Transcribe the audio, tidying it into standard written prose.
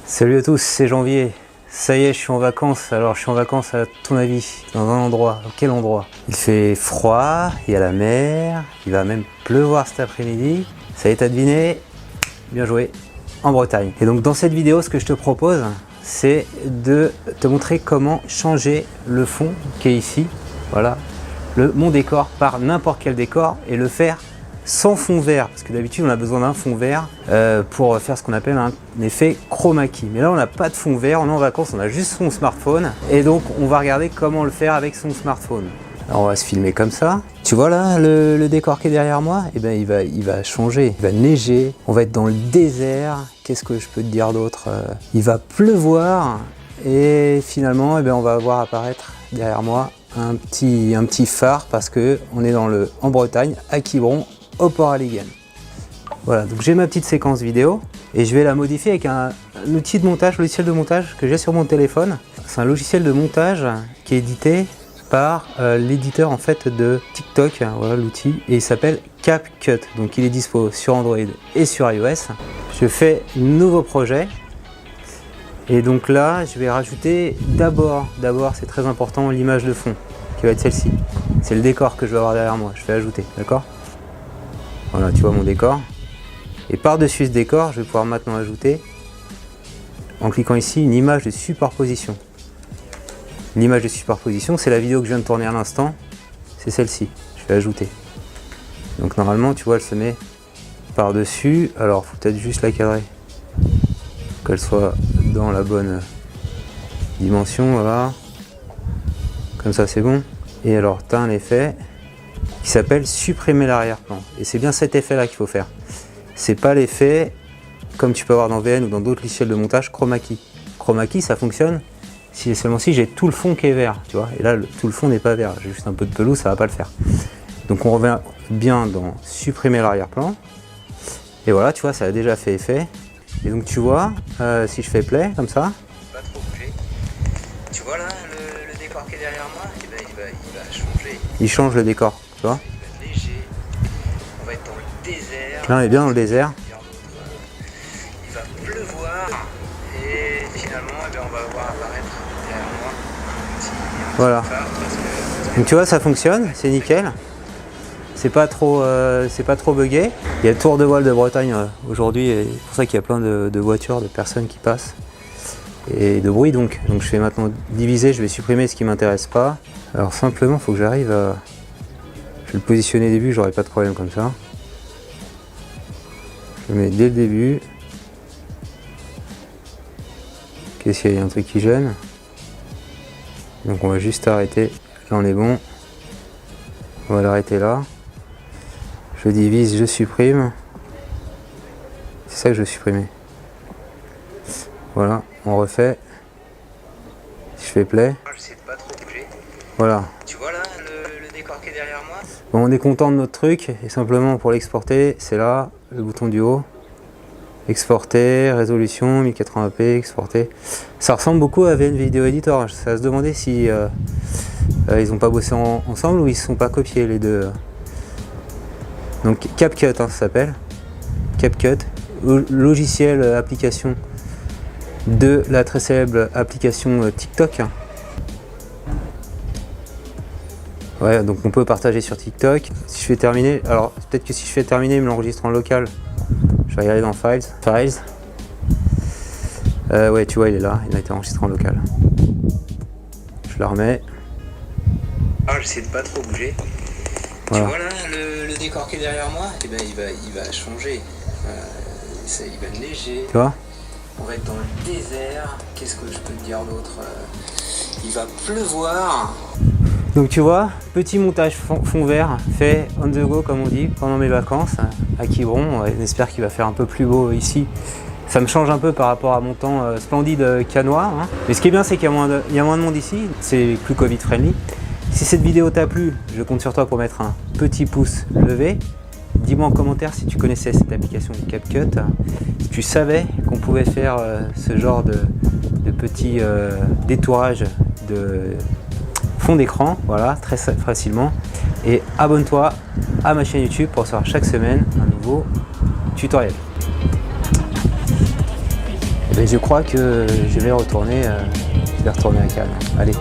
Salut à tous, c'est Janvier. Ça y est, je suis en vacances. Alors, je suis en vacances à ton avis, dans un endroit. Quel endroit? Il fait froid, il y a la mer, il va même pleuvoir cet après-midi. Ça y est, t'as deviné? Bien joué, en Bretagne. Et donc, dans cette vidéo, ce que je te propose, c'est de te montrer comment changer le fond qui est ici. Voilà, mon décor par n'importe quel décor et le faire sans fond vert, parce que d'habitude on a besoin d'un fond vert pour faire ce qu'on appelle un effet chroma key. Mais là on n'a pas de fond vert, on est en vacances, on a juste son smartphone et donc on va regarder comment le faire avec son smartphone. Alors on va se filmer comme ça. Tu vois là le décor qui est derrière moi? Eh bien il va changer, il va neiger, on va être dans le désert. Qu'est-ce que je peux te dire d'autre? Il va pleuvoir et finalement eh bien, on va voir apparaître derrière moi un petit phare parce que on est en Bretagne, à Quiberon, au Port Alliguen. Voilà, donc j'ai ma petite séquence vidéo et je vais la modifier avec un outil de montage, logiciel de montage que j'ai sur mon téléphone. C'est un logiciel de montage qui est édité par l'éditeur en fait de TikTok, voilà l'outil, et il s'appelle CapCut. Donc il est dispo sur Android et sur iOS. Je fais nouveau projet et donc là je vais rajouter d'abord c'est très important, l'image de fond qui va être celle-ci. C'est le décor que je vais avoir derrière moi, je vais ajouter, d'accord? Voilà, tu vois mon décor. Et par-dessus ce décor, je vais pouvoir maintenant ajouter, en cliquant ici, une image de superposition. L'image de superposition, c'est la vidéo que je viens de tourner à l'instant. C'est celle-ci. Je vais ajouter. Donc normalement, tu vois, elle se met par-dessus. Alors, il faut peut-être juste la cadrer. Qu'elle soit dans la bonne dimension, voilà. Comme ça, c'est bon. Et alors, tu as un effet qui s'appelle supprimer l'arrière-plan. Et c'est bien cet effet-là qu'il faut faire. C'est pas l'effet, comme tu peux avoir dans VN ou dans d'autres logiciels de montage, chroma key. Chroma key, ça fonctionne seulement si j'ai tout le fond qui est vert, tu vois. Et là, tout le fond n'est pas vert. J'ai juste un peu de pelouse, ça va pas le faire. Donc on revient bien dans supprimer l'arrière-plan. Et voilà, tu vois, ça a déjà fait effet. Et donc tu vois, si je fais play, comme ça. Pas trop bouger. Tu vois là, le décor qui est derrière moi, eh ben, il va changer. Il change le décor. Tu vois, il va être léger, on va être dans le désert. Là on est bien dans le désert. Il va pleuvoir et finalement eh bien, on va voir apparaître derrière moi un petit voilà. Phare parce que... Donc tu vois ça fonctionne, c'est nickel. C'est pas trop buggé. Il y a le tour de voile de Bretagne aujourd'hui et c'est pour ça qu'il y a plein de voitures, de personnes qui passent et de bruit donc je vais maintenant diviser, je vais supprimer ce qui m'intéresse pas. Alors simplement il faut que j'arrive à... Je vais le positionner au début, j'aurai pas de problème comme ça. Je le mets dès le début. Qu'est-ce qu'il y a un truc qui gêne? Donc on va juste arrêter. Là on est bon. On va l'arrêter là. Je divise, je supprime. C'est ça que je veux supprimer. Voilà, on refait. Si je fais play. J'essaie de pas trop bouger. Voilà. Tu vois là le décor qui est derrière moi? Bon, on est content de notre truc et simplement pour l'exporter, c'est là, le bouton du haut. Exporter, résolution 1080p, exporter. Ça ressemble beaucoup à VN Video Editor. Ça va se demander si ils n'ont pas bossé ensemble ou ils ne se sont pas copiés les deux. Donc CapCut, hein, ça s'appelle. CapCut, logiciel application de la très célèbre application TikTok. Ouais, donc on peut partager sur TikTok. Si je fais terminer, alors peut-être que si je fais terminer, il me l'enregistre en local. Je vais regarder dans Files. Ouais, tu vois, il est là, il a été enregistré en local. Je la remets. Alors j'essaie de pas trop bouger. Voilà. Tu vois là, le décor qui est derrière moi, eh ben, il va changer. Il va neiger. Tu vois? On va être dans le désert. Qu'est-ce que je peux te dire d'autre? Il va pleuvoir. Donc tu vois, petit montage fond vert fait on the go comme on dit pendant mes vacances à Quiberon. On espère qu'il va faire un peu plus beau ici. Ça me change un peu par rapport à mon temps splendide canois. Hein. Mais ce qui est bien, c'est qu'il y a moins de monde ici. C'est plus Covid friendly. Si cette vidéo t'a plu, je compte sur toi pour mettre un petit pouce levé. Dis-moi en commentaire si tu connaissais cette application de CapCut. Si tu savais qu'on pouvait faire ce genre de petit détourage de fond d'écran, voilà, très facilement. Et abonne-toi à ma chaîne YouTube pour recevoir chaque semaine un nouveau tutoriel. Mais je crois que je vais retourner à Cannes. Allez.